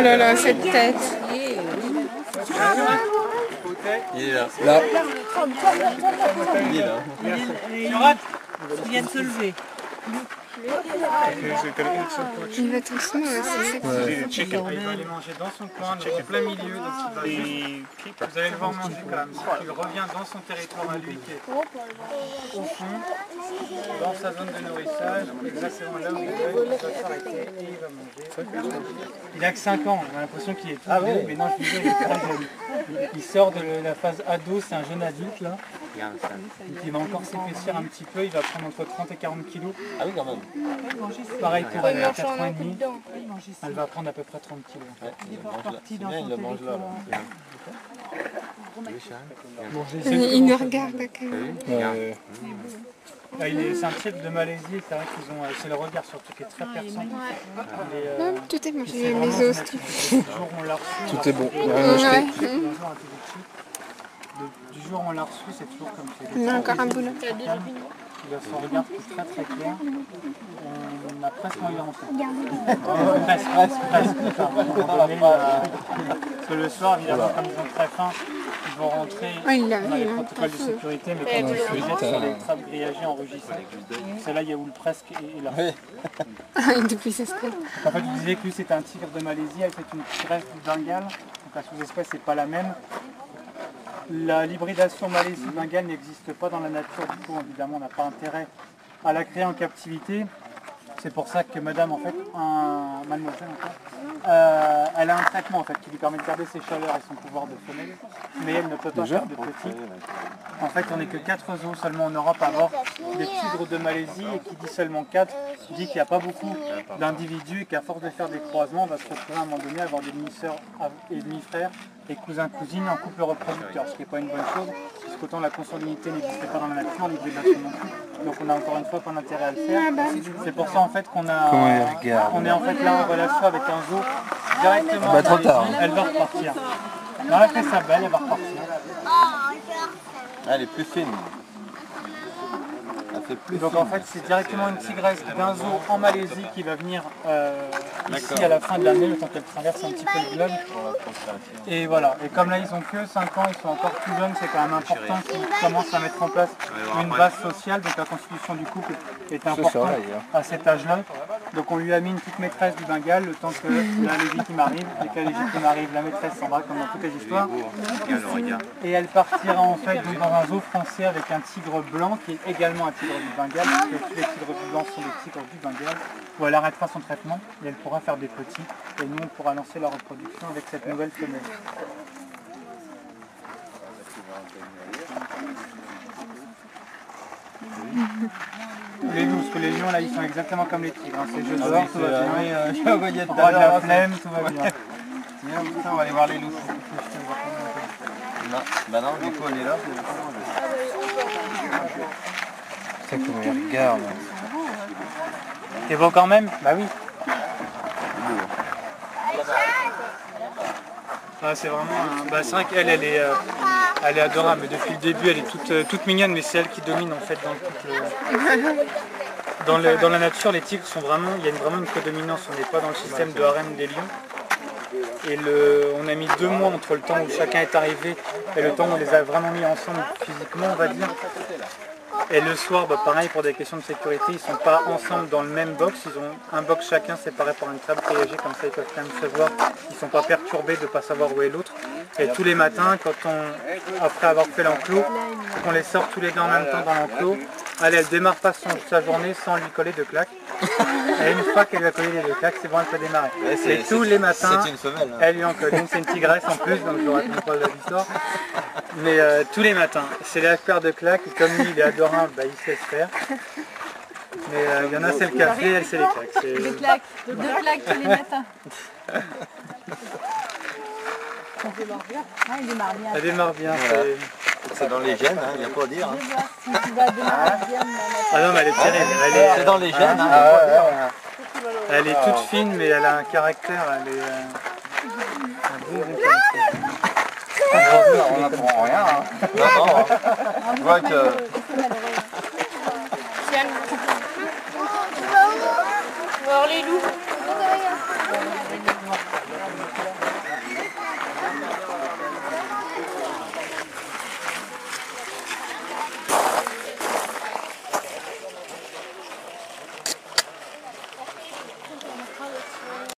là là, cette tête. Il est là. Là. Il est là. Il vient de se lever. Il va tout seul, c'est ça. Il va aller manger dans son coin, donc en plein milieu, donc il va vous allez le voir manger quand même. Il revient dans son territoire à lui, qui est au fond, dans sa zone de nourrissage, exactement là où il va s'arrêter et il va manger. Il a que 5 ans, on a l'impression qu'il est tout vieux, mais non, je vous dis, il est très jeune. Il sort de la phase ado, c'est un jeune adulte là. Donc il va encore s'épaissir un petit peu, il va prendre entre 30 et 40 kilos. Ah oui, quand même. Pareil pour elle, à 4 ans et demi, elle va prendre à peu près 30 kilos. Ouais, il le mange là. Il nous regarde quand même. C'est un type de Malaisie, c'est vrai qu'ils ont, c'est le regard surtout qui est très perçant. Tout est mangé, les os. Tout est bon. Du jour où on l'a reçu, c'est toujours comme ça. On a encore un boulot. Il a son regard qui est très très clair. On a presque envie de rentrer. Presque. Parce que le soir, évidemment, comme ils sont très fins, ils vont rentrer. On a les protocoles de sécurité, mais comme on se jette sur les trappes grillagées enregistrées. C'est là, il y a où le presque et là. Depuis ce stade. En fait, je disais que lui, c'est un tigre de Malaisie, elle c'est une tigresse du Bengale. Donc la sous-espèce n'est pas la même. L'hybridation Malaisie-Bengale n'existe pas dans la nature, du coup évidemment on n'a pas intérêt à la créer en captivité. C'est pour ça que madame, en fait, mademoiselle, elle a un traitement en fait, qui lui permet de garder ses chaleurs et son pouvoir de femelle, mais elle ne peut pas faire de petits. En fait, on n'est que 4 zoos seulement en Europe à avoir des tigres de Malaisie, et qui dit seulement 4, dit qu'il n'y a pas beaucoup d'individus et qu'à force de faire des croisements, on va se retrouver à un moment donné à avoir des demi-sœurs et demi-frères et cousins-cousines en couple reproducteur, ce qui n'est pas une bonne chose, puisqu'autant la consanguinité n'existait pas dans la nature, l'hybridation non plus. Donc on a encore une fois pas d'intérêt à le faire. C'est pour ça en fait qu'on est en fait là en relation avec un zoo directement. Trop tard. Elle va repartir. Là, elle fait sa belle, elle va repartir. Elle est plus fine. Elle fait plus Donc fine. en fait c'est directement une tigresse d'un zoo en Malaisie qui va venir ici à la fin de l'année, le temps qu'elle traverse un petit peu le globe. Et voilà, et comme là ils ont que 5 ans, ils sont encore tout jeunes, c'est quand même important qu'ils commencent à mettre en place une base sociale, donc la constitution du couple est importante à cet âge-là. Donc on lui a mis une petite maîtresse du Bengale, le temps que la légitime arrive, et que la légitime arrive, la maîtresse s'en va, comme dans toutes les histoires. Et elle partira en fait dans un zoo français avec un tigre blanc qui est également un tigre du Bengale, parce que tous les tigres blancs sont des tigres du Bengale, où elle arrêtera son traitement et elle pourra faire des petits, et nous on pourra lancer la reproduction avec cette nouvelle femelle. Les loups, parce que les lions là ils sont exactement comme les tigres, hein. C'est jeu dehors, tout va bien, J'ai envoyé tout on va de la flemme, tout va bien. on va aller voir les loups. Non, bah non, du coup on est là. C'est comment il regarde. T'es beau quand même? Bah oui. Ah, c'est vraiment bah, c'est vrai qu'elle elle est adorable, mais depuis le début elle est toute mignonne, mais c'est elle qui domine en fait dans le couple. Dans la nature, les tigres sont vraiment, il y a vraiment une prédominance, on n'est pas dans le système de harem des lions. Et on a mis 2 mois entre le temps où chacun est arrivé et le temps où on les a vraiment mis ensemble physiquement, on va dire. Et le soir, bah, pareil, pour des questions de sécurité, ils ne sont pas ensemble dans le même box, ils ont un box chacun séparé par une table grillagée, comme ça ils peuvent quand même se voir, ils ne sont pas perturbés de ne pas savoir où est l'autre. Et tous les matins, après avoir fait l'enclos, on les sort tous les deux en même temps dans l'enclos, elle démarre pas sa journée sans lui coller de claques. Et une fois qu'elle lui a collé les 2 claques, c'est bon, elle peut démarrer. Et tous les matins, c'est une femelle, hein. elle lui en colle une, c'est une tigresse en plus, donc je ne raconte pas l'histoire. Mais tous les matins, c'est la paire de claques, et comme lui il est adorable, bah, il se laisse faire. Mais il y en a c'est le café, elle c'est les claques. Des claques, 2 claques tous les matins. Ça démarre bien. Ah, il démarre bien. Elle démarre bien. Voilà. C'est dans les gènes, il n'y a pas à dire. Hein. Si tu vas démarrer bien. Ah non, mais elle est terrible. C'est dans les gènes, Elle est toute fine, mais elle a un caractère, elle est un bon caractère. On n'apprend rien. Hein. Non, je vois que... voir les loups.